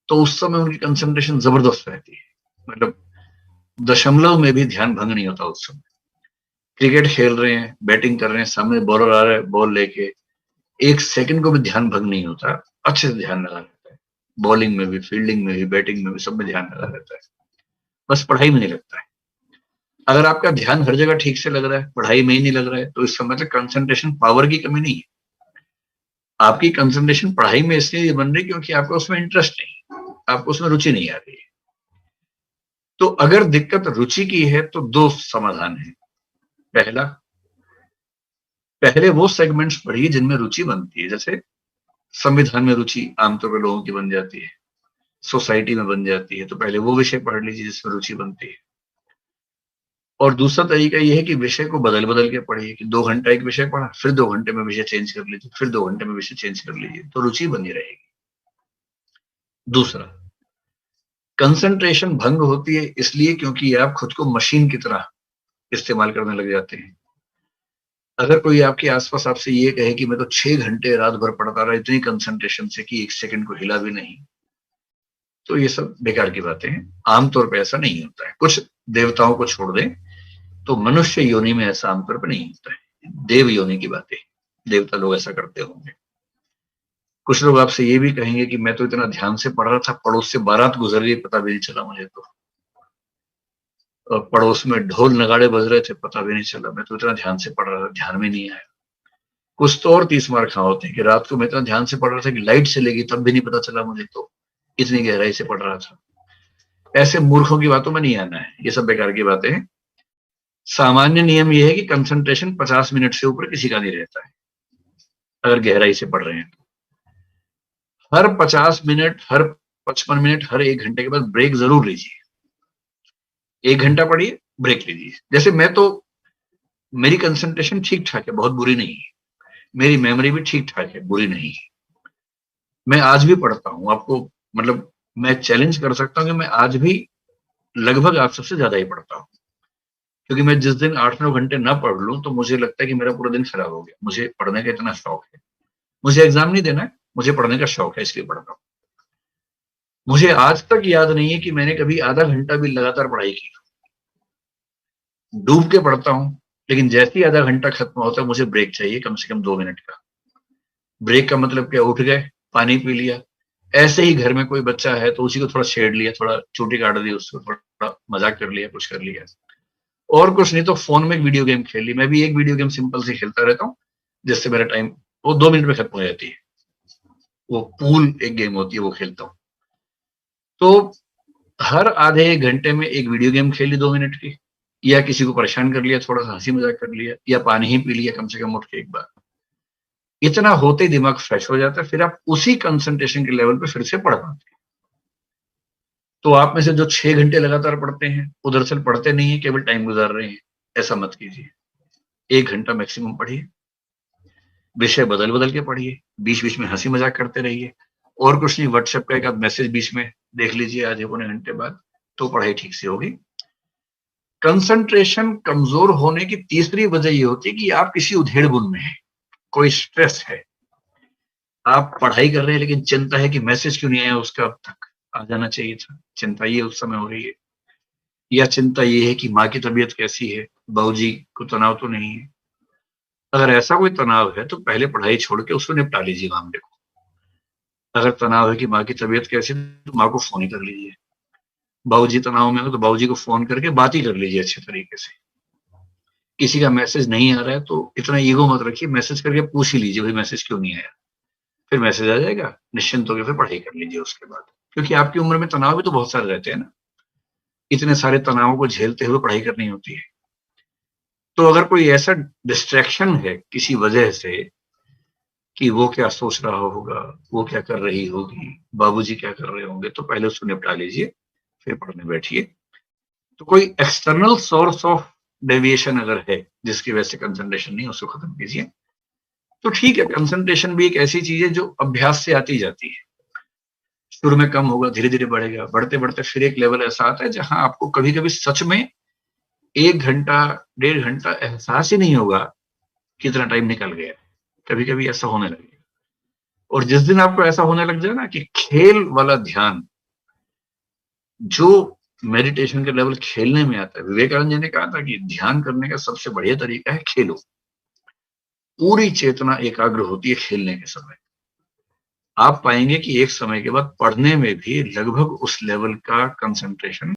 तो उस समय उनकी कंसंट्रेशन जबरदस्त रहती है, मतलब दशमलव में भी ध्यान भंग नहीं होता उस समय। क्रिकेट खेल रहे हैं, बैटिंग कर रहे हैं, सामने बॉलर आ रहा है, बॉल लेके एक सेकंड को भी ध्यान भंग नहीं होता, अच्छे से ध्यान लगा रहता है। बॉलिंग में भी, फील्डिंग में भी, बैटिंग में भी, सब में ध्यान लगा रहता है, बस पढ़ाई में नहीं लगता है। अगर आपका ध्यान हर जगह ठीक से लग रहा है, पढ़ाई में ही नहीं लग रहा है, तो इसका मतलब कंसंट्रेशन पावर की कमी नहीं है। आपकी कंसंट्रेशन पढ़ाई में इसलिए बन रही क्योंकि आपको उसमें इंटरेस्ट नहीं, आपको उसमें रुचि नहीं आ रही है। तो अगर दिक्कत रुचि की है तो दो समाधान है। पहला, पहले वो सेगमेंट्स पढ़िए जिनमें रुचि बनती है, जैसे संविधान में रुचि आमतौर पर लोगों की बन जाती है, सोसाइटी में बन जाती है, तो पहले वो विषय पढ़ लीजिए जिसमें रुचि बनती है। और दूसरा तरीका ये है कि विषय को बदल बदल के पढ़िए, कि 2 घंटा एक विषय पढ़ा, फिर 2 घंटे में विषय चेंज कर लीजिए, फिर 2 घंटे में विषय चेंज कर लीजिए, तो रुचि बनी रहेगी। दूसरा, कंसंट्रेशन भंग होती है इसलिए क्योंकि आप खुद को मशीन की तरह इस्तेमाल करने लग जाते हैं। अगर कोई आपके आसपास आपसे ये कहे कि मैं तो 6 घंटे रात भर पढ़ता रहा इतनी कंसंट्रेशन से कि 1 सेकंड को हिला भी नहीं, तो ये सब बेकार की बातें हैं। आमतौर पे ऐसा नहीं होता है, कुछ देवताओं को छोड़ दें तो मनुष्य योनि में ऐसा आमतौर पर नहीं होता है। देव योनि की बातें, देवता लोग ऐसा करते होंगे। कुछ लोग आपसे ये भी कहेंगे कि मैं तो इतना ध्यान से पढ़ रहा था, पड़ोस से बारात गुजर गई, पता भी नहीं चला मुझे तो, और पड़ोस में ढोल नगाड़े बज रहे थे, पता भी नहीं चला, मैं तो इतना ध्यान से पढ़ रहा था, ध्यान में नहीं आया। कुछ तो और 30 मार खा होते हैं कि रात को मैं इतना ध्यान से पढ़ रहा था कि लाइट चली गई तब भी नहीं पता चला मुझे, तो इतनी गहराई से पढ़ रहा था। ऐसे मूर्खों की बातों में नहीं आना है, ये सब बेकार की बातें हैं। सामान्य नियम यह है कि कंसंट्रेशन 50 मिनट से ऊपर किसी का नहीं रहता है अगर गहराई से पढ़ रहे हैं। हर 50 मिनट, हर 55 मिनट, हर 1 घंटे के बाद ब्रेक जरूर लीजिए। 1 घंटा पढ़िए, ब्रेक लीजिए। जैसे मैं तो, मेरी कंसंट्रेशन ठीक ठाक है, बहुत बुरी नहीं है, मेरी मेमोरी भी ठीक ठाक है, बुरी नहीं है। मैं आज भी पढ़ता हूँ, आपको मतलब मैं चैलेंज कर सकता हूँ कि मैं आज भी लगभग आप सबसे ज्यादा ही पढ़ता हूँ, क्योंकि मैं जिस दिन 8-9 घंटे ना पढ़ लूं तो मुझे लगता है कि मेरा पूरा दिन खराब हो गया। मुझे पढ़ने का इतना शौक है, मुझे एग्जाम नहीं देना है, मुझे पढ़ने का शौक है, इसलिए पढ़ता हूँ। मुझे आज तक याद नहीं है कि मैंने कभी आधा घंटा भी लगातार पढ़ाई की। डूब के पढ़ता हूँ, लेकिन जैसे ही आधा घंटा खत्म होता है मुझे ब्रेक चाहिए, कम से कम 2 मिनट का। ब्रेक का मतलब क्या, उठ गए, पानी पी लिया, ऐसे ही घर में कोई बच्चा है तो उसी को थोड़ा छेड़ लिया, थोड़ा चोटी काट दी, उसको थोड़ा मजाक कर लिया, कुछ कर लिया, और कुछ नहीं तो फोन में एक वीडियो गेम खेल ली। मैं भी एक वीडियो गेम सिंपल से खेलता रहता हूँ, जिससे मेरा टाइम वो 2 मिनट में खत्म हो जाती है। वो पूल एक गेम होती है, वो खेलता हूँ। तो हर आधे 1 घंटे में एक वीडियो गेम खेली 2 मिनट की, या किसी को परेशान कर लिया, थोड़ा सा हंसी मजाक कर लिया, या पानी ही पी लिया कम से कम उठ के एक बार। इतना होते ही दिमाग फ्रेश हो जाता है, फिर आप उसी कंसंट्रेशन के लेवल पे फिर से पढ़ पाते हैं। तो आप में से जो 6 घंटे लगातार पढ़ते हैं, वो दरअसल पढ़ते नहीं है, केवल टाइम गुजार रहे हैं। ऐसा मत कीजिए। 1 घंटा मैक्सिमम पढ़िए, विषय बदल बदल के पढ़िए, बीच बीच में हंसी मजाक करते रहिए, और कुछ नहीं, व्हाट्सएप का एक आध मैसेज बीच में देख लीजिए आधे पौने घंटे बाद, तो पढ़ाई ठीक से होगी। कंसंट्रेशन कमजोर होने की तीसरी वजह ये होती है कि आप किसी उधेड़ बुन में हैं, कोई स्ट्रेस है, आप पढ़ाई कर रहे हैं लेकिन चिंता है कि मैसेज क्यों नहीं आया उसका, अब तक आ जाना चाहिए था, चिंता ये उस समय हो रही है। या चिंता ये है कि माँ की तबीयत कैसी है, बाबूजी को तनाव तो नहीं है। अगर ऐसा कोई तनाव है तो पहले पढ़ाई छोड़ के उसको निपटा लीजिए मामले को। अगर तनाव है कि माँ की तबीयत कैसी है तो माँ को फोन ही कर लीजिए। बाबूजी तनाव में हो तो बाबूजी को फोन करके बात ही कर लीजिए अच्छे तरीके से। किसी का मैसेज नहीं आ रहा है तो इतना ईगो मत रखिए, मैसेज करके पूछ ही लीजिए भाई मैसेज क्यों नहीं आया। फिर मैसेज आ जाएगा, निश्चिंत होकर फिर पढ़ाई कर लीजिए उसके बाद। क्योंकि आपकी उम्र में तनाव भी तो बहुत सारे रहते हैं ना, इतने सारे तनावों को झेलते हुए पढ़ाई करनी होती है। तो अगर कोई ऐसा डिस्ट्रैक्शन है किसी वजह से कि वो क्या सोच रहा होगा, वो क्या कर रही होगी, बाबूजी क्या कर रहे होंगे, तो पहले उसको निपटा लीजिए, फिर पढ़ने बैठिए। तो कोई एक्सटर्नल सोर्स ऑफ डेविएशन अगर है जिसकी वजह से कंसंट्रेशन नहीं, उसको खत्म कीजिए। तो ठीक है, कंसंट्रेशन भी एक ऐसी चीज है जो अभ्यास से आती जाती है। शुरू में कम होगा, धीरे धीरे बढ़ेगा, बढ़ते बढ़ते फिर एक लेवल ऐसा आता है जहां आपको कभी कभी सच में 1 घंटा 1.5 घंटा एहसास ही नहीं होगा कितना टाइम निकल गया। कभी कभी ऐसा होने लगेगा। और जिस दिन आपको ऐसा होने लग जाए ना कि खेल वाला ध्यान जो मेडिटेशन का लेवल खेलने में आता है, विवेकानंद जी ने कहा था कि ध्यान करने का सबसे बढ़िया तरीका है खेलो। पूरी चेतना एकाग्र होती है खेलने के समय। आप पाएंगे कि एक समय के बाद पढ़ने में भी लगभग उस लेवल का कंसंट्रेशन